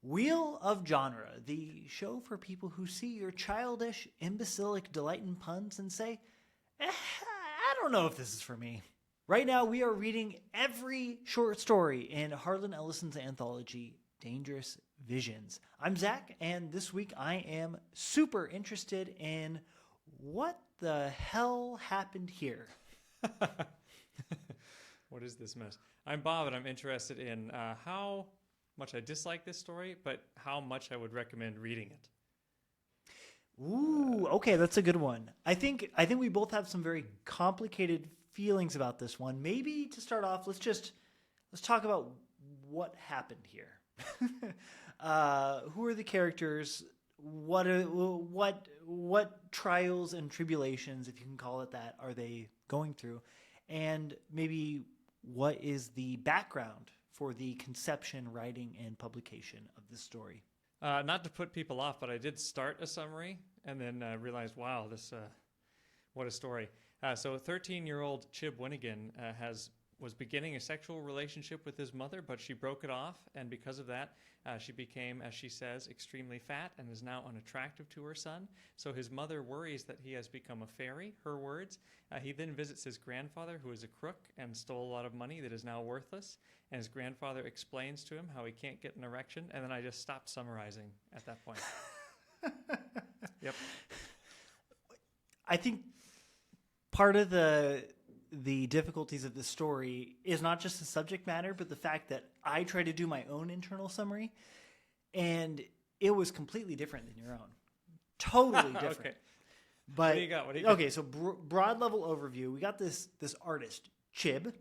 Wheel of Genre, the show for people who see your childish, imbecilic delight in puns and say, I don't know if this is for me. Right now, we are reading every short story in Harlan Ellison's anthology, Dangerous Visions. I'm Zach, and this week I am super interested in what the hell happened here. What is this mess? I'm Bob, and I'm interested in how much I dislike this story, but how much I would recommend reading it. Ooh, okay, that's a good one. I think we both have some very complicated feelings about this one. Maybe to start off, let's talk about what happened here. Who are the characters? What trials and tribulations, if you can call it that, are they going through? And maybe what is the background for the conception, writing, and publication of this story? Not to put people off, but I did start a summary and then realized, wow, what a story. So 13-year-old Chib Winnigan was beginning a sexual relationship with his mother, but she broke it off, and because of that, she became, as she says, extremely fat and is now unattractive to her son. So his mother worries that he has become a fairy, her words. He then visits his grandfather, who is a crook and stole a lot of money that is now worthless, and his grandfather explains to him how he can't get an erection, and then I just stopped summarizing at that point. Yep. I think part of the difficulties of this story is not just the subject matter, but the fact that I tried to do my own internal summary, and it was completely different than your own. Totally different. Okay. But, what do you got? Okay, so broad level overview. We got this artist, Chib.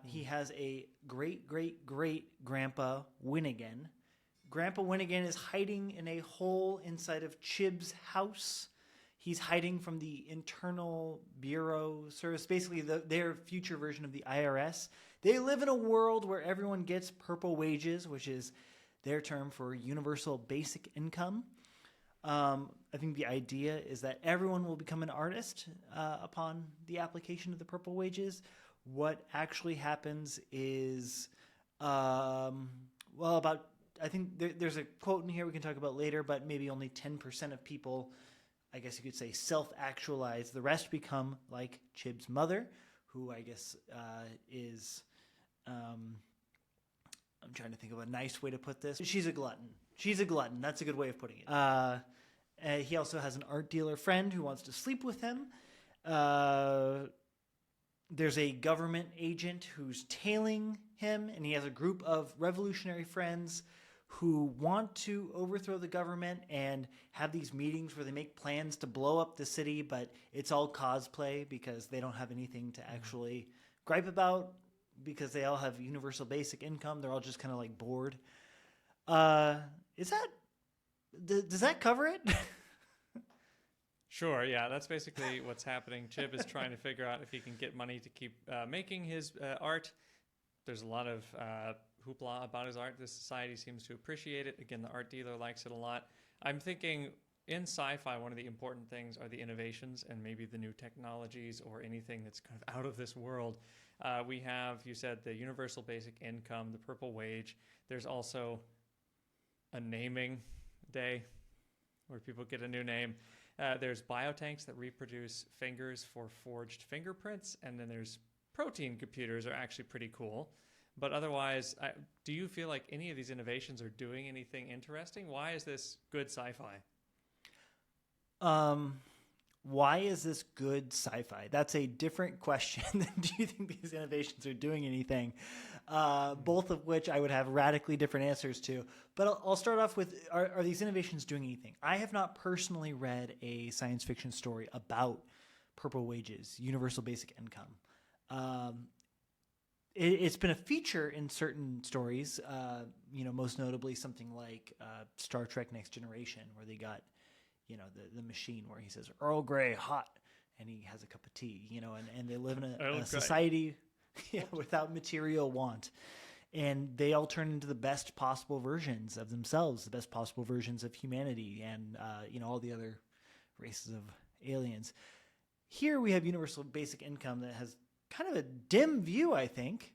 He has a great grandpa Winnigan. Grandpa Winnigan is hiding in a hole inside of Chib's house. He's hiding from the Internal Bureau Service, basically their future version of the IRS. They live in a world where everyone gets purple wages, which is their term for universal basic income. I think the idea is that everyone will become an artist upon the application of the purple wages. What actually happens is, I think there's a quote in here we can talk about later, but maybe only 10% of people, I guess you could say, self-actualize. The rest become like Chib's mother, who I guess is, I'm trying to think of a nice way to put this. She's a glutton. That's a good way of putting it. He also has an art dealer friend who wants to sleep with him. There's a government agent who's tailing him, and he has a group of revolutionary friends who want to overthrow the government and have these meetings where they make plans to blow up the city, but it's all cosplay because they don't have anything to actually gripe about because they all have universal basic income. They're all just kind of like bored. Does that cover it? Sure, yeah, that's basically what's happening. Chib is trying to figure out if he can get money to keep making his art. There's a lot of hoopla about his art. This society seems to appreciate it. Again, the art dealer likes it a lot. I'm thinking in sci-fi, one of the important things are the innovations and maybe the new technologies or anything that's kind of out of this world. We have, you said, the universal basic income, the purple wage. There's also a naming day where people get a new name. There's biotanks that reproduce fingers for forged fingerprints, and then there's protein computers are actually pretty cool. But otherwise, do you feel like any of these innovations are doing anything interesting? Why is this good sci-fi? Why is this good sci-fi? That's a different question than do you think these innovations are doing anything? Both of which I would have radically different answers to. But I'll start off with, are these innovations doing anything? I have not personally read a science fiction story about purple wages, universal basic income. It's been a feature in certain stories, most notably something like Star Trek Next Generation, where they got, the machine where he says, Earl Grey, hot, and he has a cup of tea, and they live in a society without material want. And they all turn into the best possible versions of themselves, the best possible versions of humanity and, all the other races of aliens. Here we have universal basic income that has kind of a dim view, I think.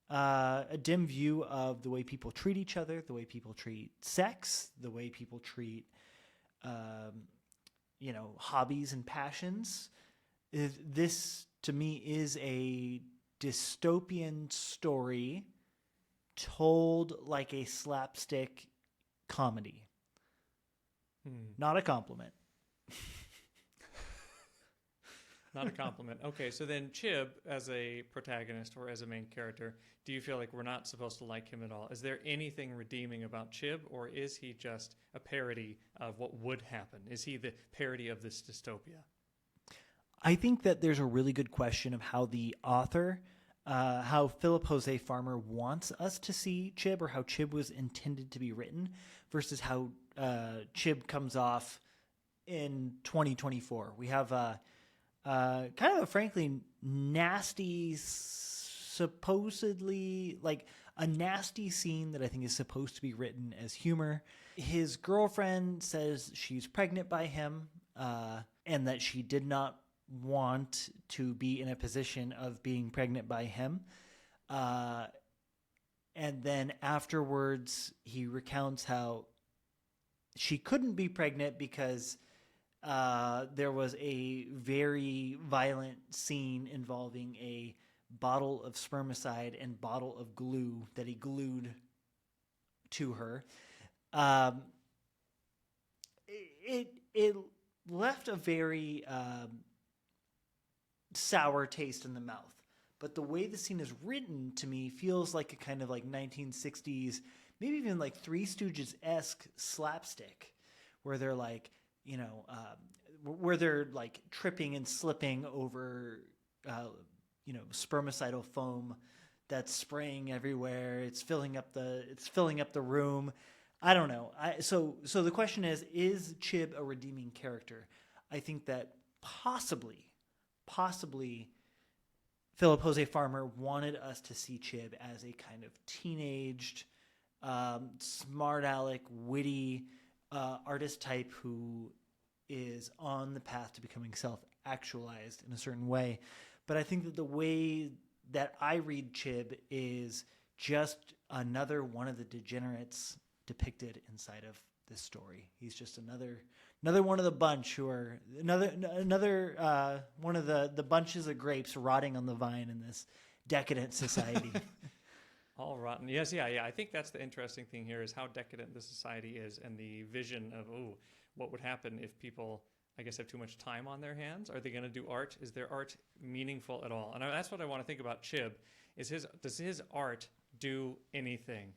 a dim view of the way people treat each other, the way people treat sex, the way people treat, hobbies and passions. This, to me, is a dystopian story told like a slapstick comedy. Not a compliment. Not a compliment. Okay, so then Chib, as a protagonist or as a main character, do you feel like we're not supposed to like him at all? Is there anything redeeming about Chib, or is he just a parody of what would happen? Is he the parody of this dystopia? I think that there's a really good question of how the author, how Philip Jose Farmer wants us to see Chib, or how Chib was intended to be written, versus how Chib comes off in 2024. We have kind of a frankly nasty, supposedly like a nasty scene that I think is supposed to be written as humor. His girlfriend says she's pregnant by him, and that she did not want to be in a position of being pregnant by him. And then afterwards, he recounts how she couldn't be pregnant because there was a very violent scene involving a bottle of spermicide and bottle of glue that he glued to her. It left a very sour taste in the mouth. But the way the scene is written to me feels like a kind of like 1960s, maybe even like Three Stooges-esque slapstick, where they're like, where they're like tripping and slipping over, spermicidal foam that's spraying everywhere. It's filling up the room. I don't know. So the question is Chib a redeeming character? I think that possibly Philip Jose Farmer wanted us to see Chib as a kind of teenaged, smart aleck, witty artist type who is on the path to becoming self-actualized in a certain way. But I think that the way that I read Chib is just another one of the degenerates depicted inside of this story. He's just another one of the bunch who are another one of the bunches of grapes rotting on the vine in this decadent society. All rotten. Yes, yeah. I think that's the interesting thing here is how decadent the society is and the vision of, what would happen if people, I guess, have too much time on their hands? Are they going to do art? Is their art meaningful at all? And that's what I want to think about Chib. Does his art do anything?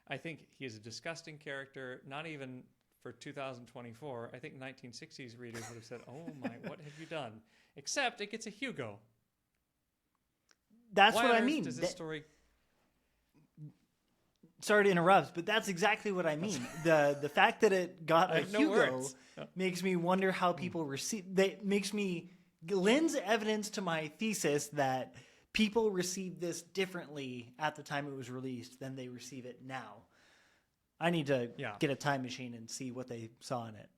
I think he is a disgusting character, not even for 2024. I think 1960s readers would have said, oh my, what have you done? Except it gets a Hugo. That's Why what on I mean. earth does this story... Sorry to interrupt, but that's exactly what I mean. The fact that it got a Hugo makes me wonder how people receive. That makes me lends evidence to my thesis that people receive this differently at the time it was released than they receive it now. I need to get a time machine and see what they saw in it.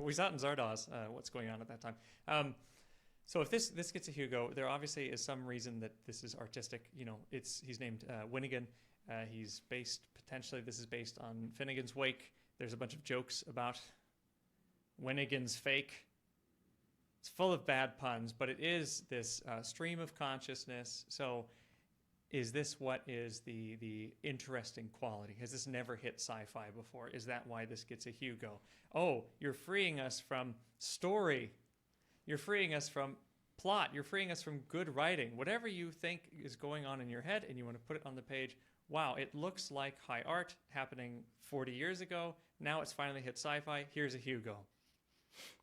We saw it in Zardoz, what's going on at that time. So if this gets a Hugo, there obviously is some reason that this is artistic. He's named Winnigan. This is based on Finnegan's Wake. There's a bunch of jokes about Winnigan's fake. It's full of bad puns, but it is this stream of consciousness. So is this what is the interesting quality? Has this never hit sci-fi before? Is that why this gets a Hugo? Oh, you're freeing us from story. You're freeing us from plot. You're freeing us from good writing. Whatever you think is going on in your head and you want to put it on the page, wow, it looks like high art happening 40 years ago. Now it's finally hit sci-fi. Here's a Hugo.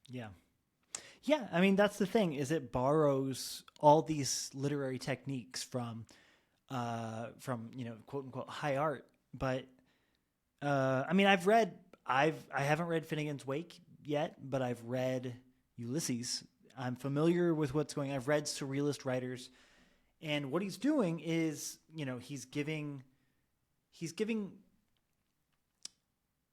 Yeah. Yeah, I mean, that's the thing, is it borrows all these literary techniques from quote unquote high art. But I mean, I haven't read Finnegan's Wake yet, but I've read Ulysses. I'm familiar with what's going on. I've read surrealist writers, and what he's doing is, he's giving.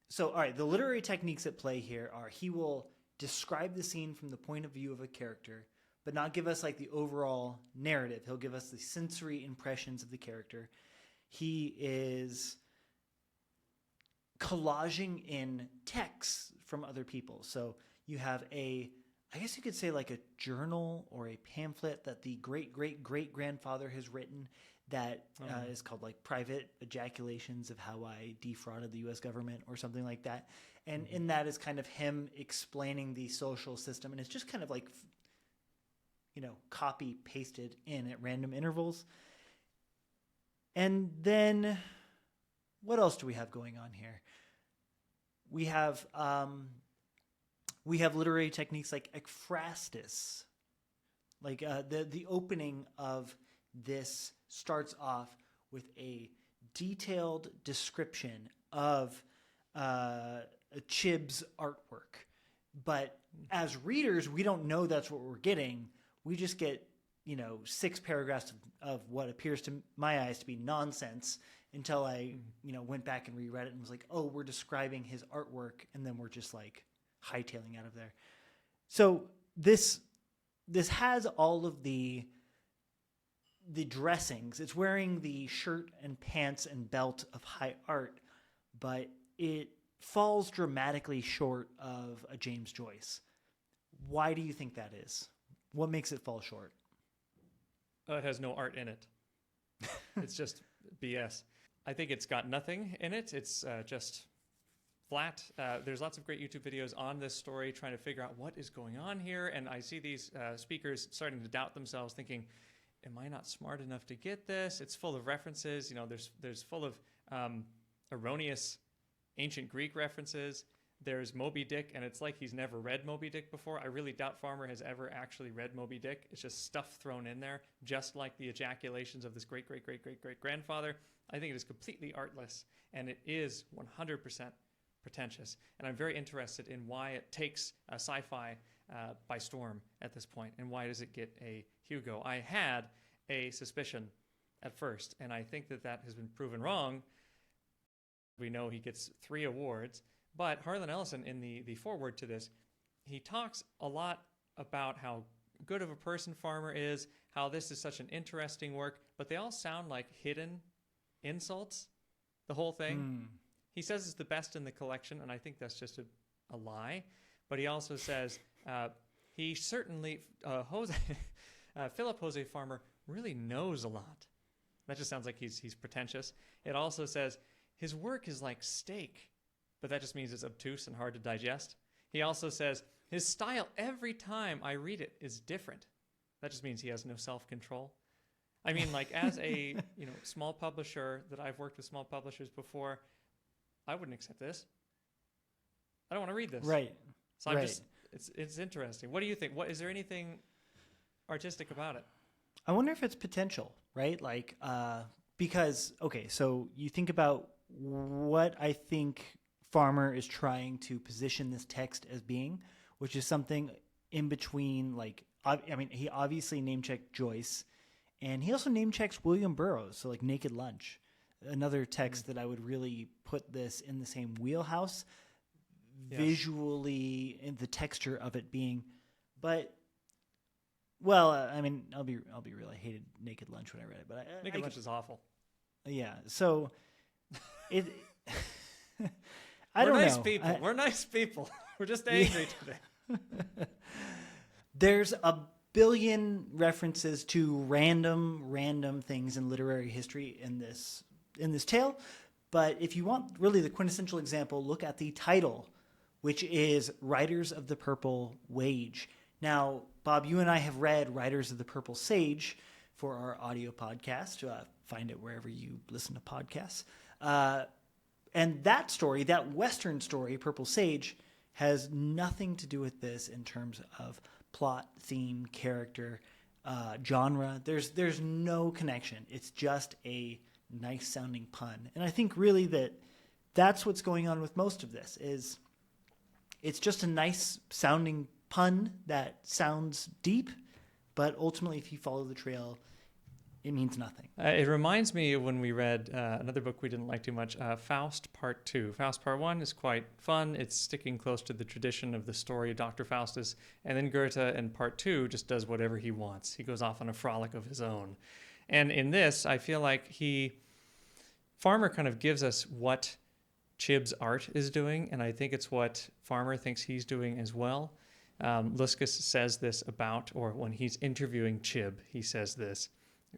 So, all right, the literary techniques at play here are he will describe the scene from the point of view of a character but not give us like the overall narrative. He'll give us the sensory impressions of the character. He is collaging in texts from other people. So you have I guess you could say like a journal or a pamphlet that the great-great-great-grandfather has written that is called like Private Ejaculations of How I Defrauded the U.S. Government or something like that. And in that is kind of him explaining the social system. And it's just kind of like, copy pasted in at random intervals. And then what else do we have going on here? We have literary techniques like ekphrastus. Like the opening of this starts off with a detailed description of Chib's artwork. But as readers, we don't know that's what we're getting. We just get, 6 paragraphs of what appears to my eyes to be nonsense until I, went back and reread it and was like, oh, we're describing his artwork. And then we're just like hightailing out of there. So this has all of the dressings. It's wearing the shirt and pants and belt of high art, but it falls dramatically short of a James Joyce. Why do you think that is? What makes it fall short? It has no art in it. It's just BS. I think it's got nothing in it. It's just flat. There's lots of great YouTube videos on this story trying to figure out what is going on here. And I see these speakers starting to doubt themselves, thinking, am I not smart enough to get this? It's full of references. There's full of erroneous ancient Greek references. There's Moby Dick, and it's like he's never read Moby Dick before. I really doubt Farmer has ever actually read Moby Dick. It's just stuff thrown in there, just like the ejaculations of this great-great-great-great-great-grandfather. I think it is completely artless, and it is 100% pretentious. And I'm very interested in why it takes sci-fi by storm at this point, and why does it get a Hugo? I had a suspicion at first, and I think that has been proven wrong. We know he gets 3 awards. But Harlan Ellison, in the foreword to this, he talks a lot about how good of a person Farmer is, how this is such an interesting work, but they all sound like hidden insults, the whole thing. He says it's the best in the collection, and I think that's just a lie. But he also says he certainly, Philip Jose Farmer really knows a lot. That just sounds like he's pretentious. It also says his work is like steak, but that just means it's obtuse and hard to digest. He also says, his style every time I read it is different. That just means he has no self-control. I mean, like as a small publisher that I've worked with small publishers before, I wouldn't accept this. I don't want to read this. Right. So I'm just, it's interesting. What do you think? Is there anything artistic about it? I wonder if it's potential, right? Like, because, okay, so you think about what I think Farmer is trying to position this text as being, which is something in between, like, I mean, he obviously name-checked Joyce, and he also name-checks William Burroughs, so like Naked Lunch, another text that I would really put this in the same wheelhouse, visually, in the texture of it being, but, well, I mean, I'll be real, I hated Naked Lunch when I read it, but Naked Lunch is awful. Yeah, so it... We're nice people. We're nice people. We're just angry today. There's a billion references to random things in literary history in this tale. But if you want really the quintessential example, look at the title, which is Riders of the Purple Wage. Now, Bob, you and I have read Riders of the Purple Sage for our audio podcast. Find it wherever you listen to podcasts. And that story, that Western story, Purple Sage, has nothing to do with this in terms of plot, theme, character, genre. There's no connection. It's just a nice-sounding pun. And I think really that's what's going on with most of this, is it's just a nice-sounding pun that sounds deep, but ultimately, if you follow the trail, it means nothing. It reminds me of when we read another book we didn't like too much, Faust Part 2. Faust Part 1 is quite fun. It's sticking close to the tradition of the story of Dr. Faustus. And then Goethe in Part 2 just does whatever he wants. He goes off on a frolic of his own. And in this, I feel like Farmer kind of gives us what Chib's art is doing, and I think it's what Farmer thinks he's doing as well. Luskus says this about, or when he's interviewing Chib, he says this,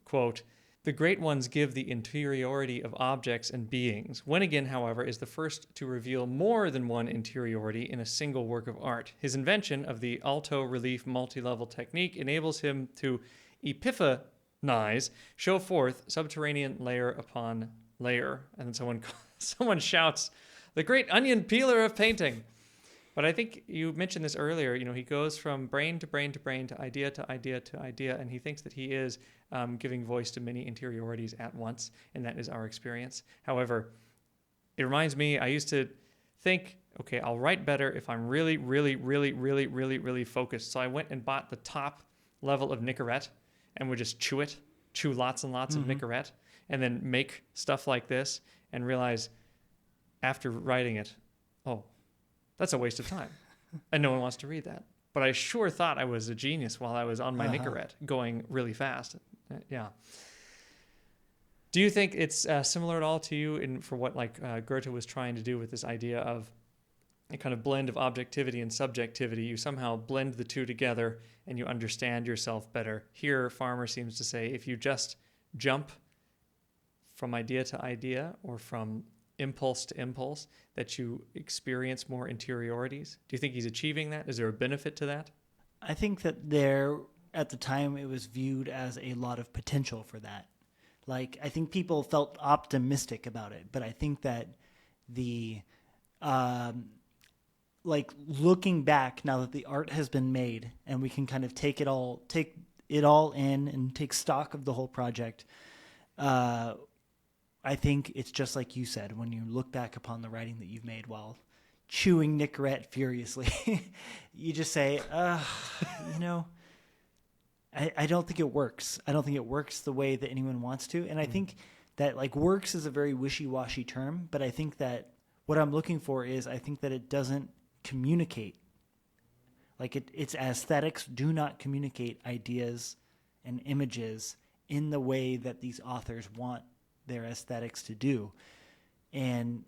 quote, "The great ones give the interiority of objects and beings. Winnigan, however, is the first to reveal more than one interiority in a single work of art. His invention of the alto relief multi-level technique enables him to epiphanize, show forth subterranean layer upon layer." And then someone shouts, "The great onion peeler of painting." But I think you mentioned this earlier, he goes from brain to brain to brain to idea to idea to idea, and he thinks that he is giving voice to many interiorities at once, and that is our experience. However, it reminds me, I used to think, okay, I'll write better if I'm really, really, really, really, really, really focused. So I went and bought the top level of Nicorette and would just chew lots and lots of Nicorette, and then make stuff like this and realize after writing it, oh, that's a waste of time. And no one wants to read that. But I sure thought I was a genius while I was on my Nicorette going really fast. Yeah. Do you think it's similar at all to you for what Goethe was trying to do with this idea of a kind of blend of objectivity and subjectivity? You somehow blend the two together and you understand yourself better. Here, Farmer seems to say if you just jump from idea to idea or from impulse to impulse, that you experience more interiorities. Do you think he's achieving that? Is there a benefit to that? I think that at the time, it was viewed as a lot of potential for that. I think people felt optimistic about it, but I think that looking back now that the art has been made and we can kind of take it all in and take stock of the whole project, I think it's just like you said, when you look back upon the writing that you've made while chewing Nicorette furiously, you just say, I don't think it works. I don't think it works the way that anyone wants to. And I think that works is a very wishy-washy term, but I think that what I'm looking for is I think that it doesn't communicate. Its aesthetics do not communicate ideas and images in the way that these authors want their aesthetics to do. And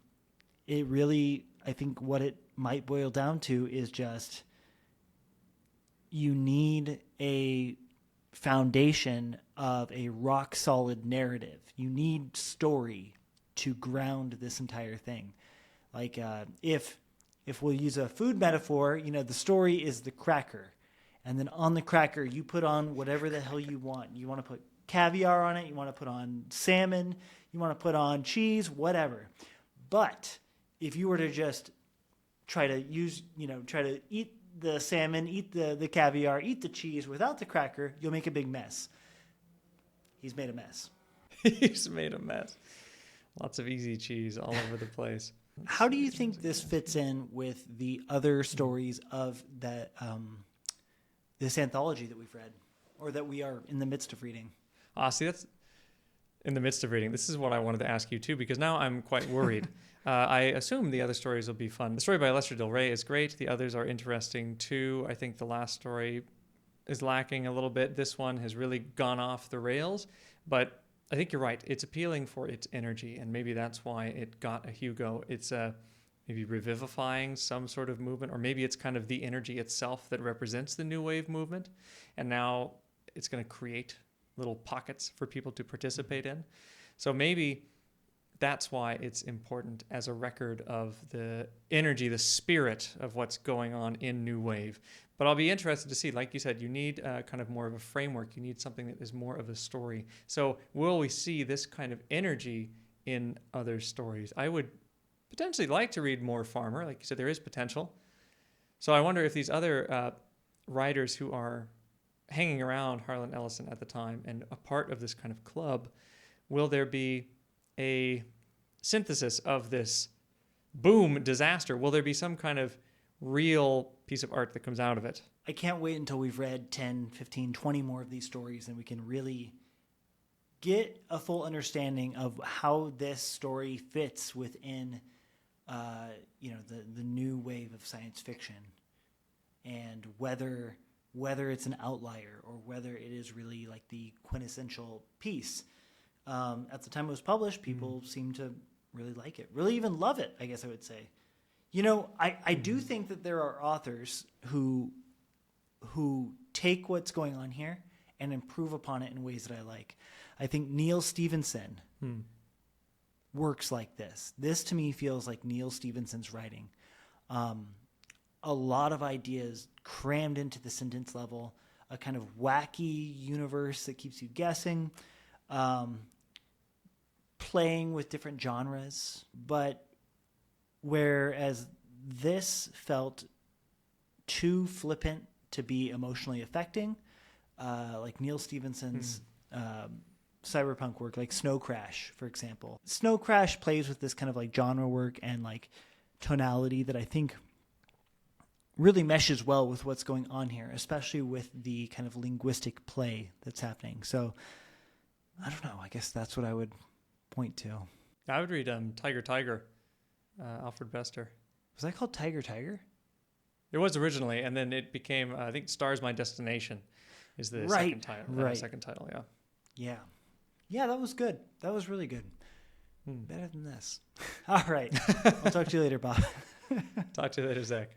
it really, I think what it might boil down to is just you need a foundation of a rock solid narrative. You need story to ground this entire thing. If we'll use a food metaphor, the story is the cracker. And then on the cracker, you put on whatever the hell you want. You want to put caviar on it, you want to put on salmon, you want to put on cheese, whatever. But if you were to just try to eat the salmon, eat the caviar, eat the cheese without the cracker, you'll make a big mess. He's made a mess. He's made a mess. Lots of easy cheese all over the place. How do you think this fits in with the other stories of that this anthology that we've read, or that we are in the midst of reading? See, that's in the midst of reading. This is what I wanted to ask you too, because now I'm quite worried. I assume the other stories will be fun. The story by Lester Del Rey is great. The others are interesting too. I think the last story is lacking a little bit. This one has really gone off the rails, but I think you're right. It's appealing for its energy, and maybe that's why it got a Hugo. It's maybe revivifying some sort of movement, or maybe it's kind of the energy itself that represents the new wave movement, and now it's going to create little pockets for people to participate in. So maybe that's why it's important as a record of the energy, the spirit of what's going on in New Wave. But I'll be interested to see, like you said, you need kind of more of a framework. You need something that is more of a story. So will we see this kind of energy in other stories? I would potentially like to read more Farmer. Like you said, there is potential. So I wonder if these other writers who are hanging around Harlan Ellison at the time and a part of this kind of club, will there be a synthesis of this boom disaster? Will there be some kind of real piece of art that comes out of it? I can't wait until we've read 10, 15, 20 more of these stories and we can really get a full understanding of how this story fits within, the new wave of science fiction, and whether it's an outlier or whether it is really like the quintessential piece. At the time it was published, people seemed to really like it, really even love it, I guess I would say. I do think that there are authors who take what's going on here and improve upon it in ways that I like. I think Neil Stephenson works like this. This to me feels like Neil Stephenson's writing. A lot of ideas crammed into the sentence level, a kind of wacky universe that keeps you guessing, playing with different genres. But whereas this felt too flippant to be emotionally affecting, like Neil Stephenson's cyberpunk work, like Snow Crash, for example. Snow Crash plays with this kind of like genre work and like tonality that I think really meshes well with what's going on here, especially with the kind of linguistic play that's happening. So I don't know. I guess that's what I would point to. I would read Tiger Tiger, Alfred Bester. Was that called Tiger Tiger? It was originally, and then it became, I think, Stars My Destination is the second title. Second title, yeah. Yeah. Yeah, that was good. That was really good. Better than this. All right. I'll talk to you later, Bob. Talk to you later, Zach.